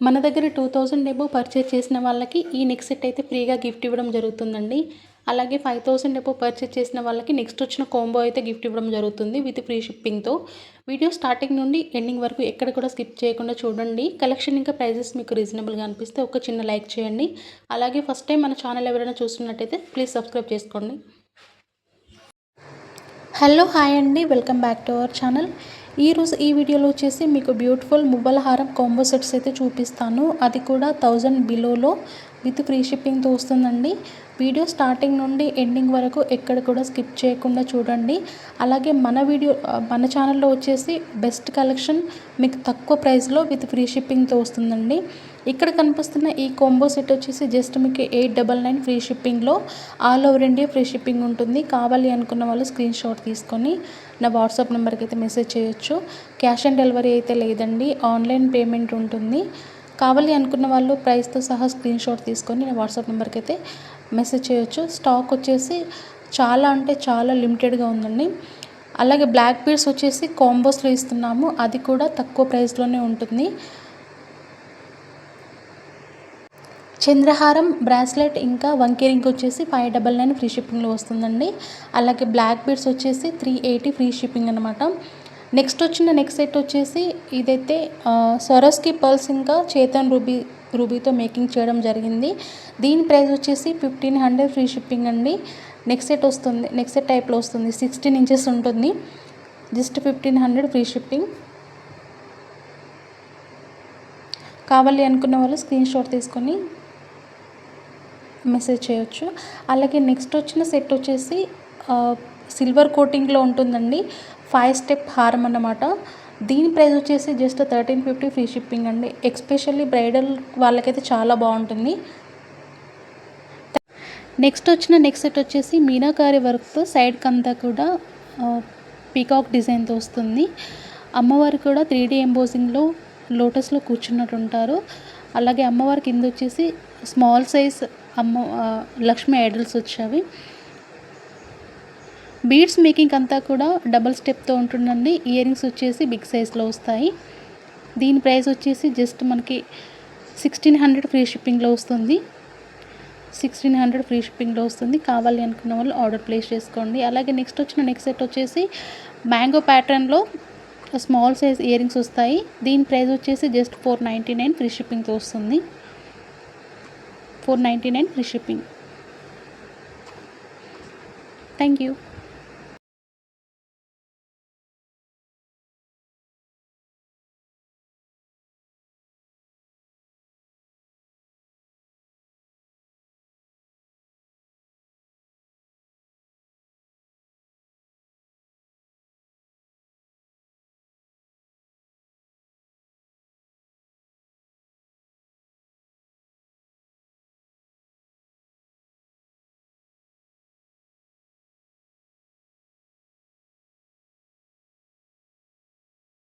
మన దగ్గర 2000 above purchase చేసిన వాళ్ళకి ఈ నెక్ సెట్ అయితే ఫ్రీగా గిఫ్ట్ ఇవ్వడం జరుగుతుందండి. అలాగే 5000 ఎబో పర్చేజ్ చేసిన వాళ్ళకి నెక్స్ట్ వచ్చిన కాంబో అయితే గిఫ్ట్ ఇవ్వడం జరుగుతుంది విత్ ఫ్రీ షిప్పింగ్తో. వీడియో స్టార్టింగ్ నుండి ఎండింగ్ వరకు ఎక్కడ కూడా స్కిప్ చేయకుండా చూడండి. కలెక్షన్ ఇంకా ప్రైజెస్ మీకు రీజనబుల్గా అనిపిస్తే ఒక చిన్న లైక్ చేయండి. అలాగే ఫస్ట్ టైం మన ఛానల్ ఎవరైనా చూస్తున్నట్టయితే ప్లీజ్ సబ్స్క్రైబ్ చేసుకోండి. హలో హాయ్ అండి, welcome back to our channel. ఈరోజు ఈ వీడియోలో వచ్చేసి మీకు బ్యూటిఫుల్ మువ్వల హారం కాంబో సెట్స్ అయితే చూపిస్తాను. అది కూడా 1000 బిలోలో విత్ ఫ్రీ షిప్పింగ్తో వస్తుందండి. వీడియో స్టార్టింగ్ నుండి ఎండింగ్ వరకు ఎక్కడ కూడా స్కిప్ చేయకుండా చూడండి. అలాగే మన ఛానల్లో వచ్చేసి బెస్ట్ కలెక్షన్ మీకు తక్కువ ప్రైస్లో విత్ ఫ్రీ షిప్పింగ్తో వస్తుందండి. ఇక్కడ కనిపిస్తున్న ఈ కాంబో సెట్ వచ్చేసి జస్ట్ మీకు 899 ఫ్రీ షిప్పింగ్లో all over India free shipping ఉంటుంది. కావాలి అనుకున్న వాళ్ళు స్క్రీన్ షాట్ తీసుకొని నా వాట్సాప్ నెంబర్కి అయితే మెసేజ్ చేయొచ్చు. క్యాష్ ఆన్ డెలివరీ అయితే లేదండి, ఆన్లైన్ పేమెంట్ ఉంటుంది. కావాలి అనుకున్న వాళ్ళు ప్రైస్తో సహా స్క్రీన్ షాట్ తీసుకొని నా వాట్సాప్ నెంబర్కి అయితే మెసేజ్ చేయొచ్చు. స్టాక్ వచ్చేసి చాలా అంటే చాలా లిమిటెడ్గా ఉందండి. అలాగే బ్లాక్ బీడ్స్ వచ్చేసి కాంబోస్లో ఇస్తున్నాము, అది కూడా తక్కువ ప్రైస్లోనే ఉంటుంది. చంద్రహారం, బ్రాస్లెట్ ఇంకా వంకీ రింగ్ వచ్చేసి 599 ఫ్రీ షిప్పింగ్లో వస్తుందండి. అలాగే బ్లాక్ బీడ్స్ వచ్చేసి 380 ఫ్రీ షిప్పింగ్ అనమాట. నెక్స్ట్ వచ్చిన నెక్స్ట్ సెట్ వచ్చేసి ఇదైతే సొరస్కి పర్ల్స్ ఇంకా చేతన్ రూబీతో మేకింగ్ చేయడం జరిగింది. దీని ప్రైస్ వచ్చేసి 1500 ఫ్రీ షిప్పింగ్ అండి. నెక్స్ట్ సెట్ వస్తుంది, నెక్స్ట్ సెట్ టైప్లో వస్తుంది, 16 ఇంచెస్ ఉంటుంది. Just 1500 free shipping. కావాలి అనుకున్న వాళ్ళు స్క్రీన్ షాట్ తీసుకొని మెసేజ్ చేయొచ్చు. అలాగే నెక్స్ట్ వచ్చిన సెట్ వచ్చేసి సిల్వర్ కోటింగ్లో ఉంటుందండి. 5 స్టెప్ హారం అన్నమాట. దీని ప్రైస్ వచ్చేసి జస్ట్ 1350 ఫ్రీ షిప్పింగ్ అండి. ఎస్పెషల్లీ బ్రైడల్ వాళ్ళకైతే చాలా బాగుంటుంది. నెక్స్ట్ వచ్చిన నెక్స్ట్ సెట్ వచ్చేసి మీనాకారి వర్క్తో సైడ్కి అంతా కూడా పీకాక్ డిజైన్తో వస్తుంది. అమ్మవారు కూడా 3D ఎంబోజింగ్లో లోటస్లో కూర్చున్నట్టు ఉంటారు. అలాగే అమ్మవారి కింద వచ్చేసి స్మాల్ సైజ్ లక్ష్మీ ఐడల్స్ వచ్చావి. బీడ్స్ మేకింగ్ అంతా కూడా డబల్ స్టెప్తో ఉంటుందండి. ఇయర్ రింగ్స్ వచ్చేసి బిగ్ సైజ్లో వస్తాయి. దీని ప్రైస్ వచ్చేసి జస్ట్ మనకి 1600 ఫ్రీ షిప్పింగ్లో వస్తుంది. 1600 ఫ్రీ షిప్పింగ్లో వస్తుంది. కావాలి అనుకున్న వాళ్ళు ఆర్డర్ ప్లేస్ చేసుకోండి. అలాగే నెక్స్ట్ వచ్చిన నెక్స్ట్ సెట్ వచ్చేసి మ్యాంగో ప్యాటర్న్లో స్మాల్ సైజ్ ఇయర్ రింగ్స్ వస్తాయి. దీని ప్రైస్ వచ్చేసి జస్ట్ 499 ఫ్రీ షిప్పింగ్తో వస్తుంది. 499 ఫ్రీ షిప్పింగ్. Thank you.